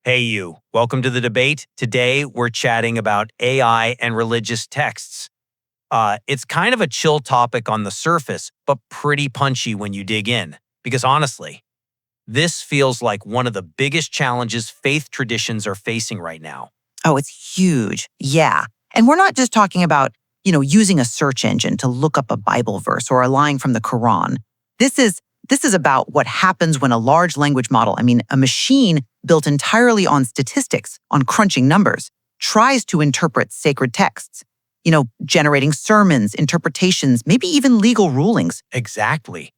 Hey you, welcome to the debate. Today we're chatting about AI and religious texts. It's kind of a chill topic on the surface, but pretty punchy when you dig in. Because honestly, this feels like one of the biggest challenges faith traditions are facing right now. Oh, it's huge. Yeah. And we're not just talking about, using a search engine to look up a Bible verse or a line from the Quran. This is about what happens when a large language model, a machine built entirely on statistics, on crunching numbers, tries to interpret sacred texts, generating sermons, interpretations, maybe even legal rulings. Exactly.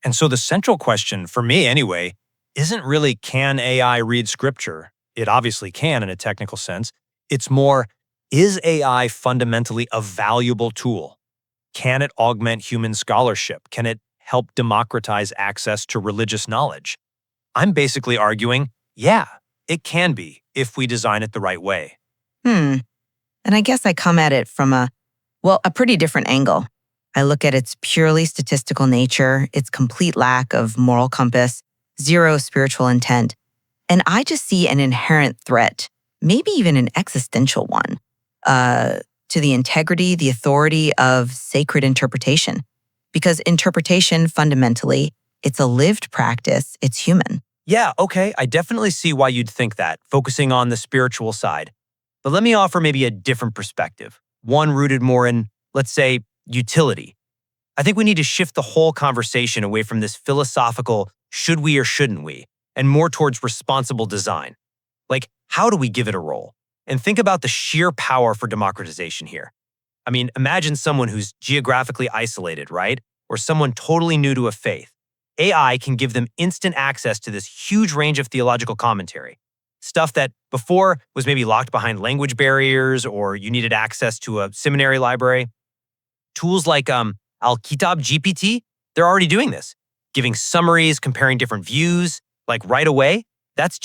And so the central question, for me anyway, isn't really can AI read scripture? It obviously can in a technical sense. It's more, is AI fundamentally a valuable tool? Can it augment human scholarship? Can it help democratize access to religious knowledge? I'm basically arguing, yeah, it can be if we design it the right way. And I guess I come at it from a pretty different angle. I look at its purely statistical nature, its complete lack of moral compass, zero spiritual intent, and I just see an inherent threat, maybe even an existential one, to the integrity, the authority of sacred interpretation. Because interpretation, fundamentally, it's a lived practice, it's human. Yeah, okay, I definitely see why you'd think that, focusing on the spiritual side. But let me offer maybe a different perspective, one rooted more in, let's say, utility. I think we need to shift the whole conversation away from this philosophical should we or shouldn't we, and more towards responsible design. Like, how do we give it a role? And think about the sheer power for democratization here. Imagine someone who's geographically isolated, right? Or someone totally new to a faith. AI can give them instant access to this huge range of theological commentary. Stuff that before was maybe locked behind language barriers or you needed access to a seminary library. Tools like Al-Kitab GPT, they're already doing this, giving summaries, comparing different views, like right away. That's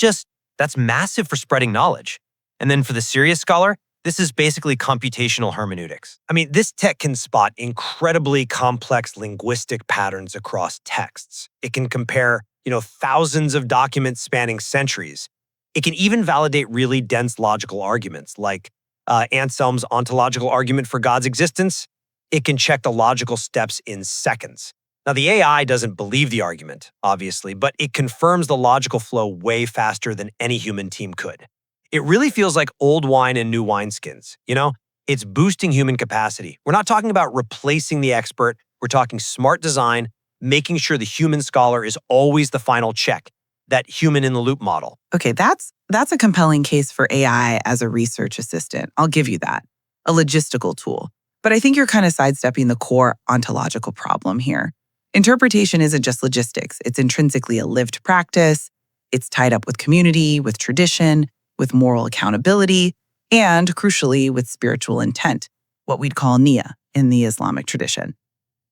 massive for spreading knowledge. And then for the serious scholar, this is basically computational hermeneutics. This tech can spot incredibly complex linguistic patterns across texts. It can compare, thousands of documents spanning centuries. It can even validate really dense logical arguments, like Anselm's ontological argument for God's existence. It can check the logical steps in seconds. Now, the AI doesn't believe the argument, obviously, but it confirms the logical flow way faster than any human team could. It really feels like old wine and new wineskins, It's boosting human capacity. We're not talking about replacing the expert. We're talking smart design, making sure the human scholar is always the final check, that human-in-the-loop model. Okay, that's a compelling case for AI as a research assistant. I'll give you that. A logistical tool. But I think you're kind of sidestepping the core ontological problem here. Interpretation isn't just logistics. It's intrinsically a lived practice. It's tied up with community, with tradition, with moral accountability, and crucially, with spiritual intent, what we'd call Niyyah in the Islamic tradition.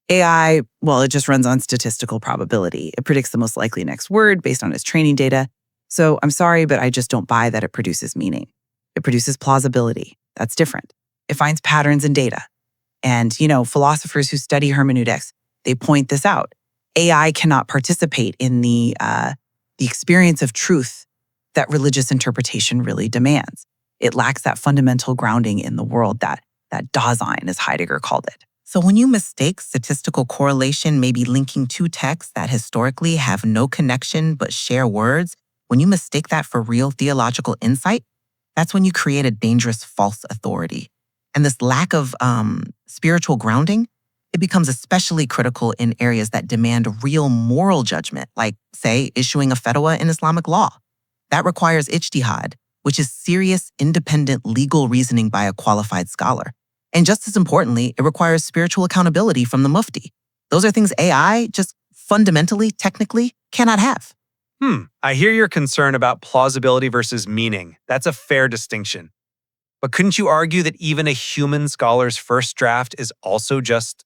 AI, it just runs on statistical probability. It predicts the most likely next word based on its training data. So I'm sorry, but I just don't buy that it produces meaning. It produces plausibility. That's different. It finds patterns in data. And, philosophers who study hermeneutics, they point this out. AI cannot participate in the experience of truth that religious interpretation really demands. It lacks that fundamental grounding in the world, that Dasein, as Heidegger called it. So when you mistake statistical correlation, maybe linking two texts that historically have no connection but share words, when you mistake that for real theological insight, that's when you create a dangerous false authority. And this lack of spiritual grounding, it becomes especially critical in areas that demand real moral judgment, like, say, issuing a fatwa in Islamic law. That requires Ijtihad, which is serious, independent legal reasoning by a qualified scholar. And just as importantly, it requires spiritual accountability from the mufti. Those are things AI just fundamentally, technically, cannot have. I hear your concern about plausibility versus meaning. That's a fair distinction. But couldn't you argue that even a human scholar's first draft is also just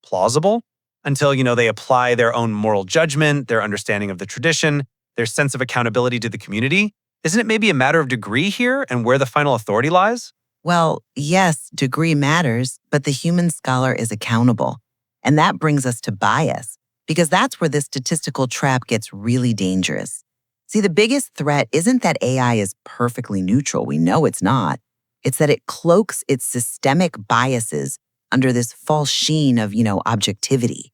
plausible? Until, they apply their own moral judgment, their understanding of the tradition, their sense of accountability to the community? Isn't it maybe a matter of degree here and where the final authority lies? Well, yes, degree matters, but the human scholar is accountable. And that brings us to bias, because that's where this statistical trap gets really dangerous. See, the biggest threat isn't that AI is perfectly neutral. We know it's not. It's that it cloaks its systemic biases under this false sheen of, objectivity.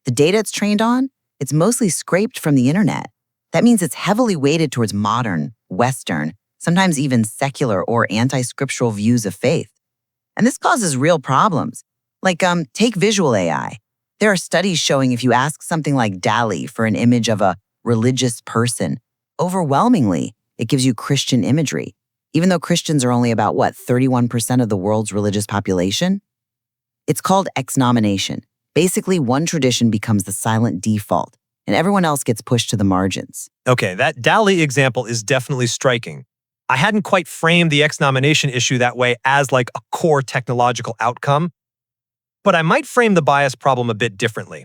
The data it's trained on, it's mostly scraped from the internet. That means it's heavily weighted towards modern, Western, sometimes even secular or anti-scriptural views of faith. And this causes real problems. Like, take visual AI. There are studies showing if you ask something like DALL-E for an image of a religious person, overwhelmingly, it gives you Christian imagery, even though Christians are only about, 31% of the world's religious population? It's called Exnomination. Basically, one tradition becomes the silent default, and everyone else gets pushed to the margins. Okay, that DALL-E example is definitely striking. I hadn't quite framed the Exnomination issue that way as like a core technological outcome, but I might frame the bias problem a bit differently.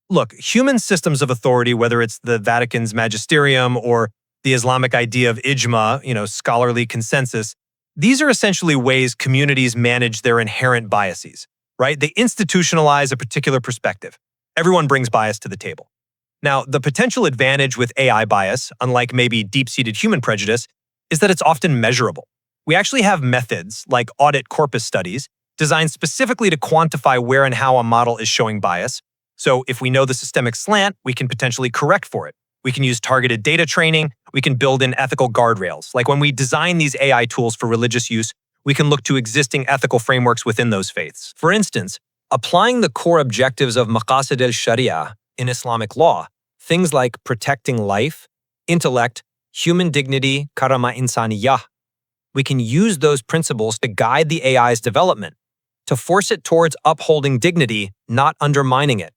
Look, human systems of authority, whether it's the Vatican's magisterium or the Islamic idea of ijma, scholarly consensus, these are essentially ways communities manage their inherent biases, right? They institutionalize a particular perspective. Everyone brings bias to the table. Now, the potential advantage with AI bias, unlike maybe deep-seated human prejudice, is that it's often measurable. We actually have methods, like audit corpus studies, designed specifically to quantify where and how a model is showing bias. So if we know the systemic slant, we can potentially correct for it. We can use targeted data training. We can build in ethical guardrails. Like when we design these AI tools for religious use, we can look to existing ethical frameworks within those faiths. For instance, applying the core objectives of maqasid al-sharia in Islamic law, things like protecting life, intellect, human dignity, karama insaniyah. We can use those principles to guide the AI's development, to force it towards upholding dignity, not undermining it.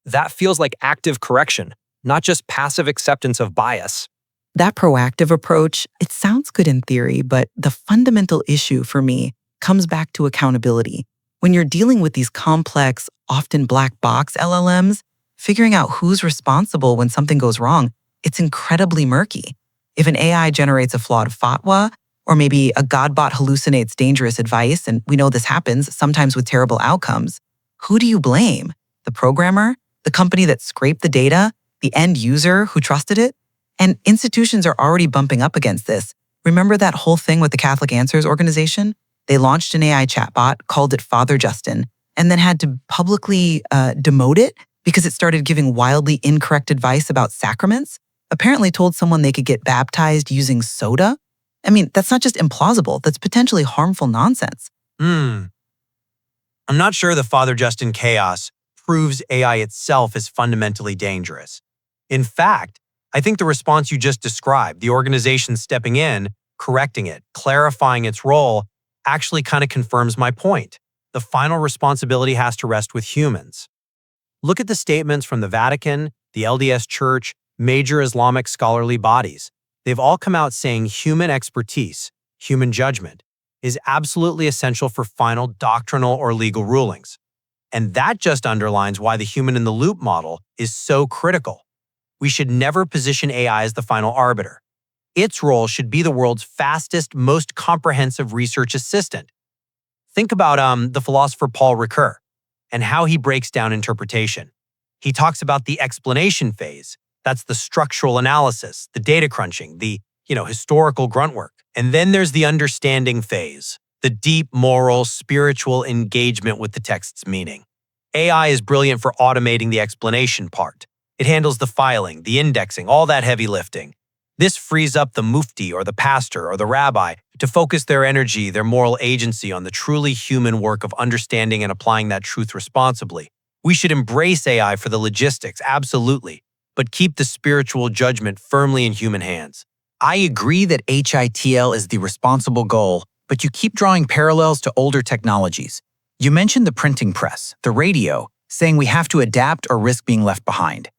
That feels like active correction, not just passive acceptance of bias. That proactive approach, it sounds good in theory, but the fundamental issue for me comes back to accountability. When you're dealing with these complex, often black box LLMs, figuring out who's responsible when something goes wrong, it's incredibly murky. If an AI generates a flawed fatwa, or maybe a godbot hallucinates dangerous advice, and we know this happens sometimes with terrible outcomes, who do you blame? The programmer? The company that scraped the data? The end user who trusted it? And institutions are already bumping up against this. Remember that whole thing with the Catholic Answers organization? They launched an AI chatbot, called it Father Justin, and then had to publicly demote it because it started giving wildly incorrect advice about sacraments, apparently told someone they could get baptized using soda. I mean, that's not just implausible, that's potentially harmful nonsense. I'm not sure the Father Justin chaos proves AI itself is fundamentally dangerous. In fact, I think the response you just described, the organization stepping in, correcting it, clarifying its role, actually kind of confirms my point. The final responsibility has to rest with humans. Look at the statements from the Vatican, the LDS Church, major Islamic scholarly bodies. They've all come out saying human expertise, human judgment, is absolutely essential for final doctrinal or legal rulings. And that just underlines why the human-in-the-loop model is so critical. We should never position AI as the final arbiter. Its role should be the world's fastest, most comprehensive research assistant. Think about the philosopher Paul Ricœur and how he breaks down interpretation. He talks about the explanation phase. That's the structural analysis, the data crunching, the historical grunt work. And then there's the understanding phase, the deep moral, spiritual engagement with the text's meaning. AI is brilliant for automating the explanation part. It handles the filing, the indexing, all that heavy lifting. This frees up the mufti or the pastor or the rabbi to focus their energy, their moral agency on the truly human work of understanding and applying that truth responsibly. We should embrace AI for the logistics, absolutely, but keep the spiritual judgment firmly in human hands. I agree that HITL is the responsible goal, but you keep drawing parallels to older technologies. You mentioned the printing press, the radio, saying we have to adapt or risk being left behind.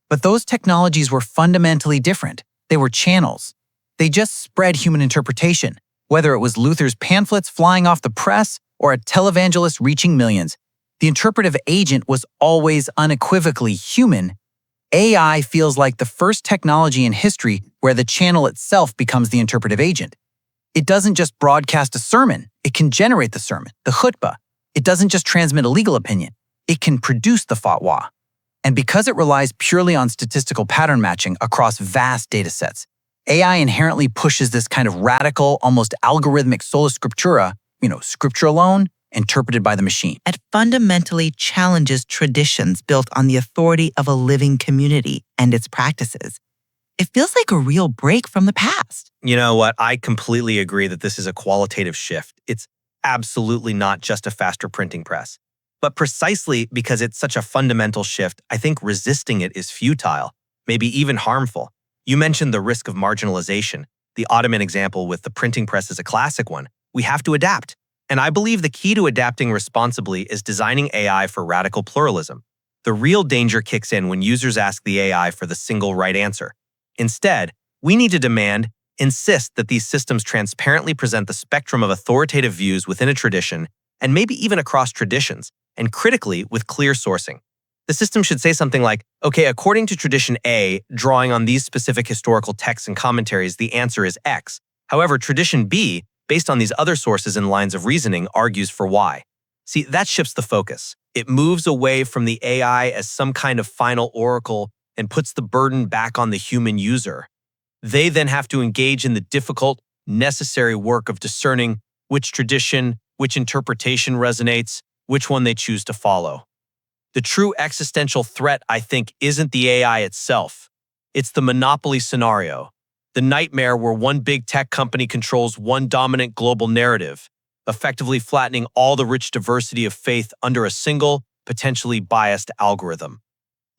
But those technologies were fundamentally different. They were channels. They just spread human interpretation, whether it was Luther's pamphlets flying off the press or a televangelist reaching millions. The interpretive agent was always unequivocally human. AI feels like the first technology in history where the channel itself becomes the interpretive agent. It doesn't just broadcast a sermon, it can generate the sermon, the khutbah. It doesn't just transmit a legal opinion, it can produce the fatwa. And because it relies purely on statistical pattern matching across vast datasets, AI inherently pushes this kind of radical, almost algorithmic sola scriptura, scripture alone, interpreted by the machine. It fundamentally challenges traditions built on the authority of a living community and its practices. It feels like a real break from the past. You know what? I completely agree that this is a qualitative shift. It's absolutely not just a faster printing press. But precisely because it's such a fundamental shift, I think resisting it is futile, maybe even harmful. You mentioned the risk of marginalization. The Ottoman example with the printing press is a classic one. We have to adapt. And I believe the key to adapting responsibly is designing AI for radical pluralism. The real danger kicks in when users ask the AI for the single right answer. Instead, we need to insist that these systems transparently present the spectrum of authoritative views within a tradition, and maybe even across traditions, and critically with clear sourcing. The system should say something like, okay, according to tradition A, drawing on these specific historical texts and commentaries, the answer is X. However, tradition B, based on these other sources and lines of reasoning, argues for Y. See, that shifts the focus. It moves away from the AI as some kind of final oracle and puts the burden back on the human user. They then have to engage in the difficult, necessary work of discerning which tradition, which interpretation resonates, which one they choose to follow. The true existential threat, I think, isn't the AI itself. It's the monopoly scenario, the nightmare where one big tech company controls one dominant global narrative, effectively flattening all the rich diversity of faith under a single, potentially biased algorithm.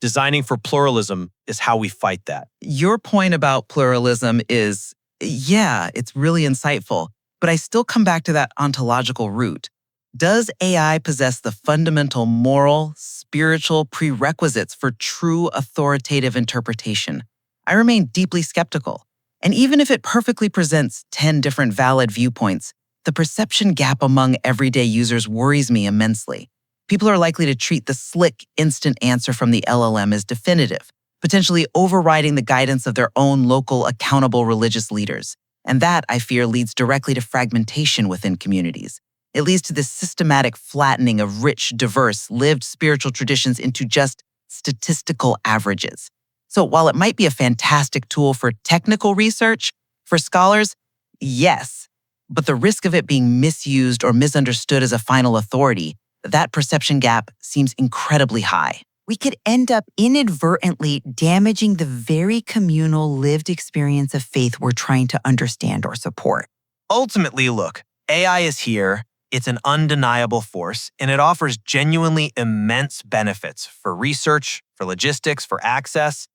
Designing for pluralism is how we fight that. Your point about pluralism is, it's really insightful, but I still come back to that ontological root. Does AI possess the fundamental moral, spiritual prerequisites for true authoritative interpretation? I remain deeply skeptical. And even if it perfectly presents 10 different valid viewpoints, the perception gap among everyday users worries me immensely. People are likely to treat the slick, instant answer from the LLM as definitive, potentially overriding the guidance of their own local, accountable religious leaders. And that, I fear, leads directly to fragmentation within communities. It leads to this systematic flattening of rich, diverse, lived spiritual traditions into just statistical averages. So while it might be a fantastic tool for technical research, for scholars, yes. But the risk of it being misused or misunderstood as a final authority, that perception gap seems incredibly high. We could end up inadvertently damaging the very communal lived experience of faith we're trying to understand or support. Ultimately, look, AI is here, it's an undeniable force, and it offers genuinely immense benefits for research, for logistics, for access.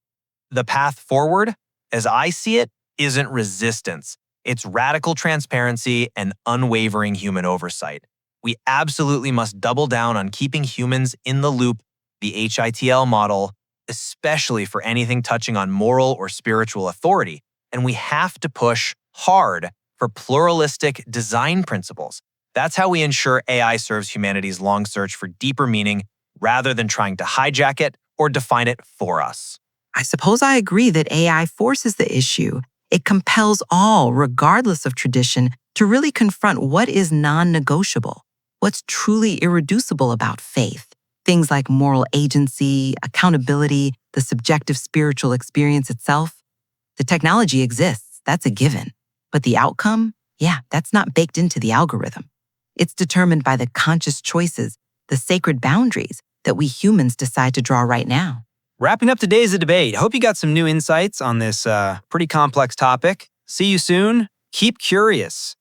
The path forward, as I see it, isn't resistance. It's radical transparency and unwavering human oversight. We absolutely must double down on keeping humans in the loop, the HITL model, especially for anything touching on moral or spiritual authority. And we have to push hard for pluralistic design principles. That's how we ensure AI serves humanity's long search for deeper meaning rather than trying to hijack it or define it for us. I suppose I agree that AI forces the issue. It compels all, regardless of tradition, to really confront what is non-negotiable, what's truly irreducible about faith. Things like moral agency, accountability, the subjective spiritual experience itself. The technology exists, that's a given. But the outcome, that's not baked into the algorithm. It's determined by the conscious choices, the sacred boundaries that we humans decide to draw right now. Wrapping up today's debate. Hope you got some new insights on this pretty complex topic. See you soon. Keep curious.